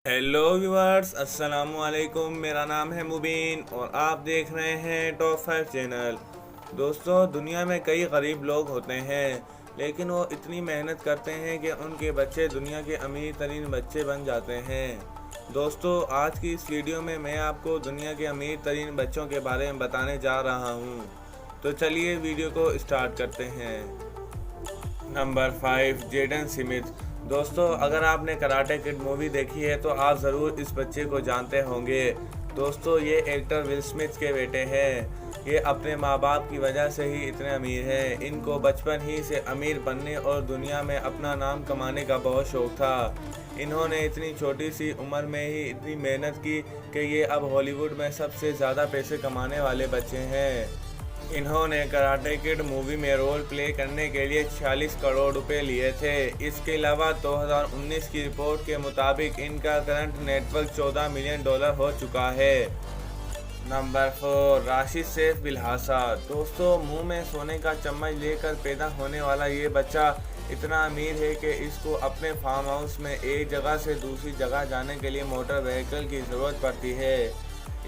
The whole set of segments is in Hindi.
हेलो व्यूअर्स, अस्सलाम वालेकुम। मेरा नाम है मुबीन और आप देख रहे हैं टॉप 5 चैनल। दोस्तों, दुनिया में कई गरीब लोग होते हैं, लेकिन वो इतनी मेहनत करते हैं कि उनके बच्चे दुनिया के अमीर तरीन बच्चे बन जाते हैं। दोस्तों, आज की इस वीडियो में मैं आपको दुनिया के अमीर तरीन बच्चों के बारे में बताने जा रहा हूँ। तो चलिए वीडियो को स्टार्ट करते हैं। Number 5, Jaden Smith. दोस्तों, अगर आपने कराटे किड मूवी देखी है तो आप ज़रूर इस बच्चे को जानते होंगे। दोस्तों, ये एक्टर विल स्मिथ के बेटे हैं। ये अपने माँ बाप की वजह से ही इतने अमीर हैं। इनको बचपन ही से अमीर बनने और दुनिया में अपना नाम कमाने का बहुत शौक था। इन्होंने इतनी छोटी सी उम्र में ही इतनी मेहनत की कि ये अब हॉलीवुड में सबसे ज़्यादा पैसे कमाने वाले बच्चे हैं। इन्होंने कराटे किड मूवी में रोल प्ले करने के लिए 46 करोड़ रुपए लिए थे। इसके अलावा 2019 की रिपोर्ट के मुताबिक इनका करंट नेटवर्क $14 मिलियन हो चुका है। नंबर 4, राशिद सैफ बिल्हासा। दोस्तों, मुंह में सोने का चम्मच लेकर पैदा होने वाला ये बच्चा इतना अमीर है कि इसको अपने फार्म हाउस में एक जगह से दूसरी जगह जाने के लिए मोटर व्हीकल की ज़रूरत पड़ती है।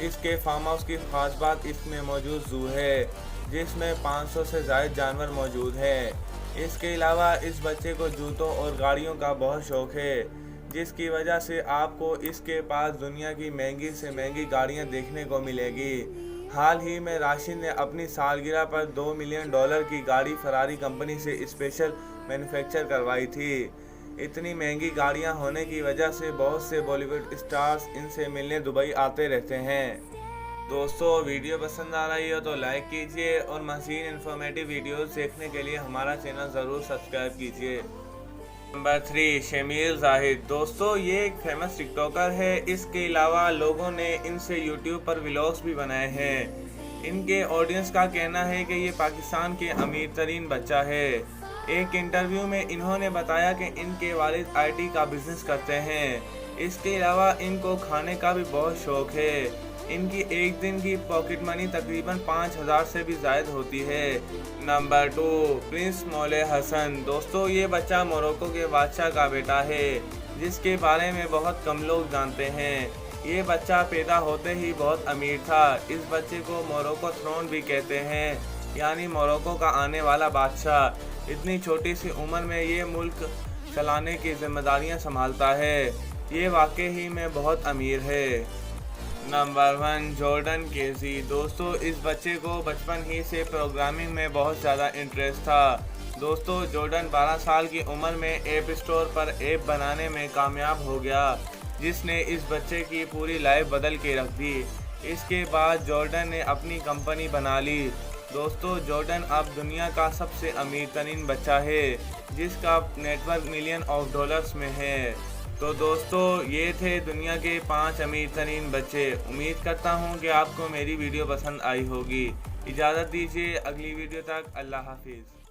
इसके फार्म हाउस की खास बात इसमें मौजूद जू है, जिसमें 500 से ज़्यादा जानवर मौजूद हैं। इसके अलावा इस बच्चे को जूतों और गाड़ियों का बहुत शौक है, जिसकी वजह से आपको इसके पास दुनिया की महंगी से महंगी गाड़ियां देखने को मिलेगी। हाल ही में राशिद ने अपनी सालगिरह पर $2 मिलियन की गाड़ी फरारी कंपनी से स्पेशल मैन्युफैक्चर करवाई थी। इतनी महंगी गाड़ियां होने की वजह से बहुत से बॉलीवुड स्टार्स इनसे मिलने दुबई आते रहते हैं। दोस्तों, वीडियो पसंद आ रही हो तो लाइक कीजिए और मज़ीद इन्फॉर्मेटिव वीडियोस देखने के लिए हमारा चैनल ज़रूर सब्सक्राइब कीजिए। नंबर 3, शमीर जाहिद। दोस्तों, ये एक फेमस टिकटॉकर है। इसके अलावा लोगों ने इनसे यूट्यूब पर व्लॉग्स भी बनाए हैं। इनके ऑडियंस का कहना है कि ये पाकिस्तान के अमीर तरीन बच्चा है। एक इंटरव्यू में इन्होंने बताया कि इनके वालिद IT का बिजनेस करते हैं। इसके अलावा इनको खाने का भी बहुत शौक है। इनकी एक दिन की पॉकेट मनी तकरीबन 5000 से भी ज़्यादा होती है। Number 2, prince Moulay Hassan. दोस्तों, ये बच्चा मोरक्को के बादशाह का बेटा है, जिसके बारे में बहुत कम लोग जानते हैं। ये बच्चा पैदा होते ही बहुत अमीर था। इस बच्चे को मोरक्को थ्रोन भी कहते हैं, यानी मोरक्को का आने वाला बादशाह। इतनी छोटी सी उम्र में ये मुल्क चलाने की जिम्मेदारियां संभालता है। ये वाकई ही में बहुत अमीर है। Number 1, Jordan KG. दोस्तों, इस बच्चे को बचपन ही से प्रोग्रामिंग में बहुत ज़्यादा इंटरेस्ट था। दोस्तों, जॉर्डन 12 साल की उम्र में ऐप स्टोर पर ऐप बनाने में कामयाब हो गया, जिसने इस बच्चे की पूरी लाइफ बदल के रख दी। इसके बाद जॉर्डन ने अपनी कंपनी बना ली। दोस्तों, जॉर्डन अब दुनिया का सबसे अमीर तरीन बच्चा है, जिसका नेटवर्क मिलियन ऑफ डॉलर्स में है। तो दोस्तों, ये थे दुनिया के 5 अमीर तरीन बच्चे। उम्मीद करता हूँ कि आपको मेरी वीडियो पसंद आई होगी। इजाज़त दीजिए, अगली वीडियो तक। अल्लाह हाफिज़।